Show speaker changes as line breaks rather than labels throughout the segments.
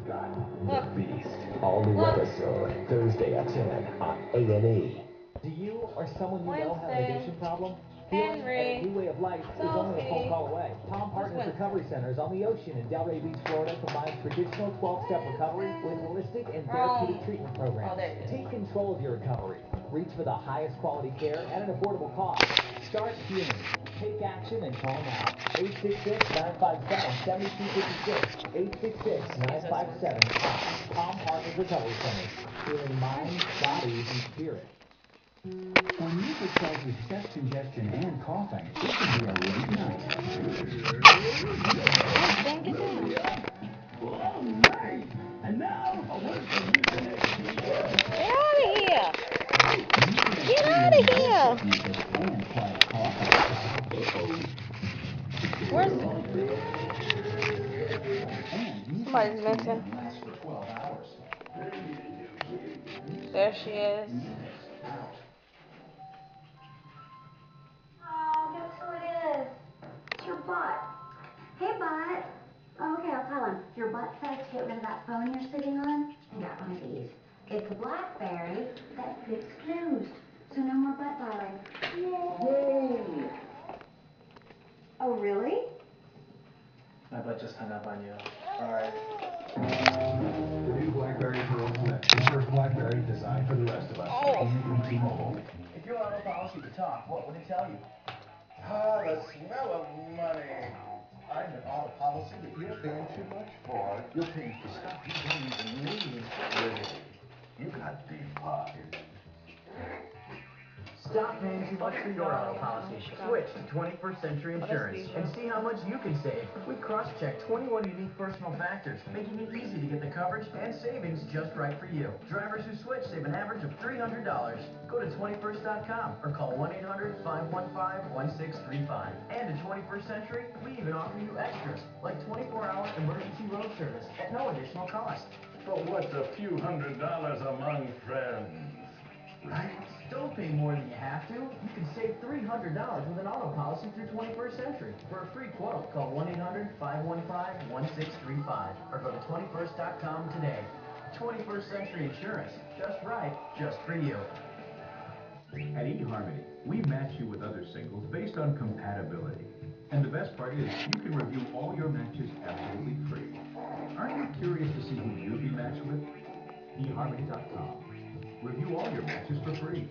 Look,
The Beast. All new
look.
episode Thursday at 10 on A&E.
Do you or someone you know have an
Wednesday.
addiction problem? Healing and a
Henry.
new way of life is only a phone
Sophie.
call away. Tom
What's
Partners
Wednesday?
Recovery Centers on the ocean in Delray Beach, Florida combines traditional 12-step recovery with holistic and therapeutic treatment programs.
Oh, there it is.
Take control of your recovery. Reach for the highest quality care at an affordable cost. Start healing. Take action and call now. 866-957-7256. 866-957-TOM. Tom Partners Recovery Centers. Healing mind, body, and spirit.
When music causes chest congestion and coughing, it can be a late night.
Dang it down.
All right. And now, a word from Music
Get out of here. Get out of here.
and quiet coughing.
Where's...
And music
Somebody's missing.
lasts for 12 hours.
There she is.
Oh, guess who it is? It's your butt. Hey, butt. Oh, okay, I'll tell him. Your butt says to get rid of that phone you're sitting on. I got one of these. It's a BlackBerry that fits closed. So no more butt dialing. Yay! Oh, really?
My butt just hung up on you. Alright.
The new BlackBerry Pearl Flip. The first BlackBerry designed for the rest of us. Only from T-Mobile.
If your auto policy could talk, what would it tell you?
Ah, the smell of money. I'm an auto policy that you're paying too much for. You're paying for stuff you don't even need. Really. You got deep pockets.
Stop paying too much for your auto policy. Switch to 21st Century Insurance and see how much you can save. We cross-check 21 unique personal factors, making it easy to get the coverage and savings just right for you. Drivers who switch save an average of $300. Go to 21st.com or call 1-800-515-1635. And at 21st Century, we even offer you extras, like 24-hour emergency road service at no additional cost.
But what's a few $100s among friends? Right?
Don't pay more than you have to. You can save $300 with an auto policy through 21st Century. For a free quote, call 1-800-515-1635 or go to 21st.com today. 21st Century Insurance. Just right, just for you.
At eHarmony, we match you with other singles based on compatibility. And the best part is, you can review all your matches absolutely free. Aren't you curious to see who you'd be matched with? eHarmony.com. Review all your matches for free.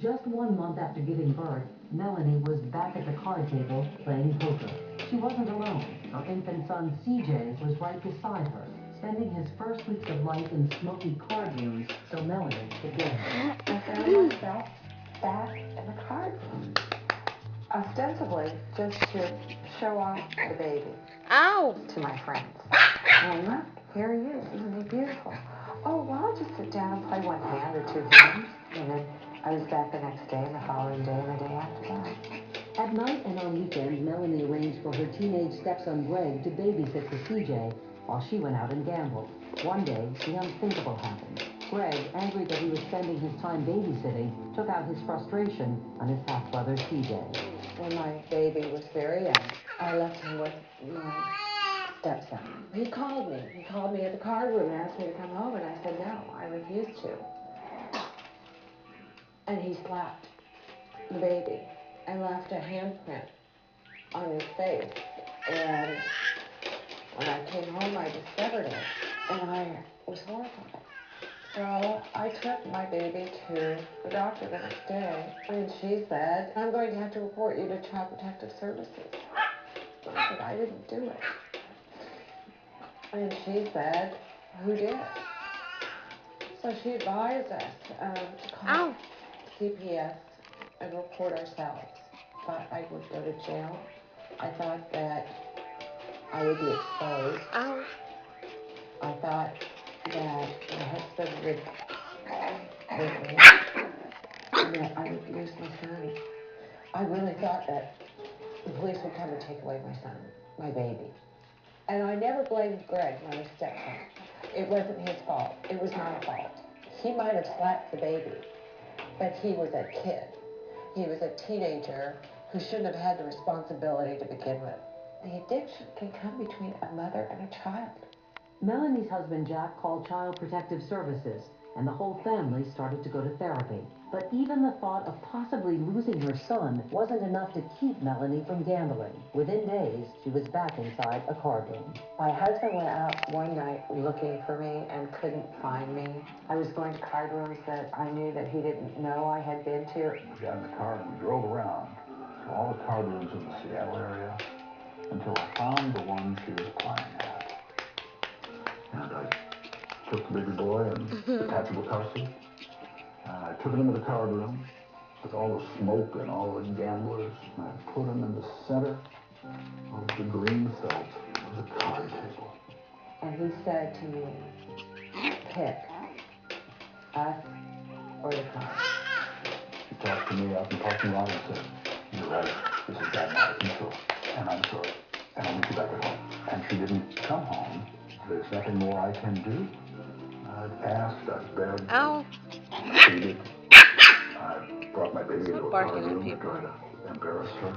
Just 1 month after giving birth, Melanie was back at the card table playing poker. She wasn't alone. Her infant son, CJ, was right beside her, spending his first weeks of life in smoky card rooms so Melanie could get him.
I found myself back in the card room, ostensibly just to show off the baby
Ow!
to my friends. And look, here he is. Isn't he beautiful? Oh, well, I'll just sit down and play one hand or two hands. And then I was back the next day and the following day and the day after that.
At night and on weekends, Melanie arranged for her teenage stepson Greg to babysit for CJ while she went out and gambled. One day, the unthinkable happened. Greg, angry that he was spending his time babysitting, took out his frustration on his half-brother CJ.
When my baby was very young, I left him with my stepson. He called me. He called me at the card room and asked me to come home, and I said no, I refused to. And he slapped the baby and left a handprint on his face. And when I came home, I discovered it, and I was horrified. So I took my baby to the doctor the next day, and she said, I'm going to have to report you to Child Protective Services. I said, I didn't do it. And she said, who did? So she advised us to call CPS and report ourselves. Thought I would go to jail. I thought that I would be exposed.
Ow.
I thought that my husband would leave me and that I would lose my son. I really thought that the police would come and take away my son, my baby. And I never blamed Greg, my stepson. It wasn't his fault. It was my fault. He might have slapped the baby, but he was a kid. He was a teenager who shouldn't have had the responsibility to begin with. The addiction can come between a mother and a child.
Melanie's husband Jack called Child Protective Services, and the whole family started to go to therapy. But even the thought of possibly losing her son wasn't enough to keep Melanie from gambling. Within days, she was back inside a card room.
My husband went out one night looking for me and couldn't find me. I was going to card rooms that I knew that he didn't know I had been to.
We got in the car and we drove around to all the card rooms in the Seattle area until I found the one she was playing at. And I took the baby boy and attached him to the car seat. And I took him into the card room with all the smoke and all the gamblers. And I put him in the center of the green felt of the card table.
And he said to me, pick us or the car.
He talked to me out in the parking lot and said, "You're right, this has gotten out of control. And I'm sorry, and I'll meet you back at home." And she didn't come home. There's nothing more I can do. I've asked, I've begged.
Ow.
Pleaded. I brought my baby into a car
barking at
room to
people.
try to embarrass her.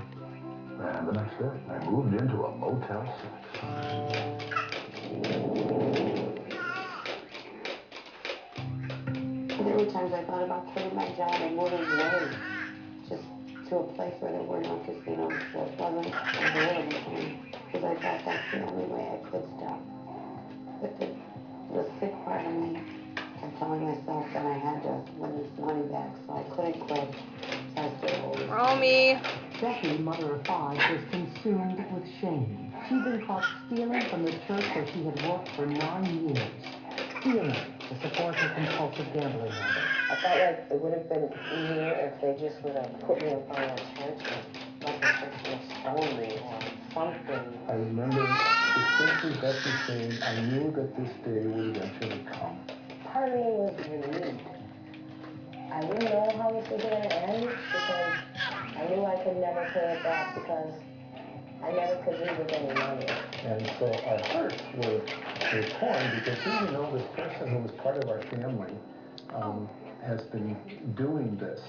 And the next day, I moved into a Motel 6.
There were times I thought about quitting my job and moving away, just to a place where there were no casinos, where it wasn't available to me, because I thought that's the only way I could stop. But the sick part of me kept telling myself that I had to win this money back, so I couldn't quit. So I stayed home.
Romy.
Becky, mother of 5, was consumed with shame. She'd been caught stealing from the church where she had worked for 9 years. Stealing to support her compulsive gambling habit.
I felt like it would have been easier if they just would have put me in front of a church and like the church would have stoned me or something.
I remember distinctly Betsy saying, I knew that this day would eventually come.
Part of me was relieved. I didn't know how this was going to end because I knew I could never pay it back because I never could leave with any money.
And so our hearts were torn because here we know this person who was part of our family has been doing this.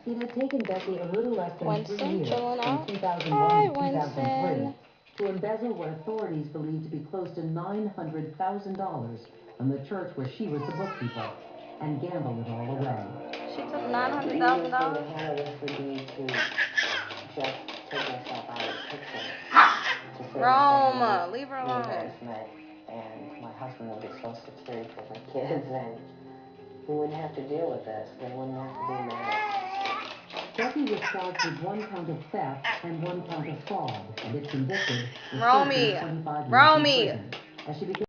It had taken Becky a little less than 3
Winston,
years,
chilling
from
out.
2001
Hi,
to 2003,
Winston.
to embezzle what authorities believed to be close to $900,000 from the church where she was the bookkeeper, and gamble it all away.
She took
The
$900,000.
easiest thing to handle this would be to just take myself out of the picture. To say
Roma, leave her
me and
alone.
Lois met, and my husband would get Social Security for my kids, and we wouldn't have to deal with this. They wouldn't have to be married.
Becky was charged with 1 count of theft and 1 count of fraud, and if convicted, was
Romy.
serving 25 years in
Romy.
prison. As she became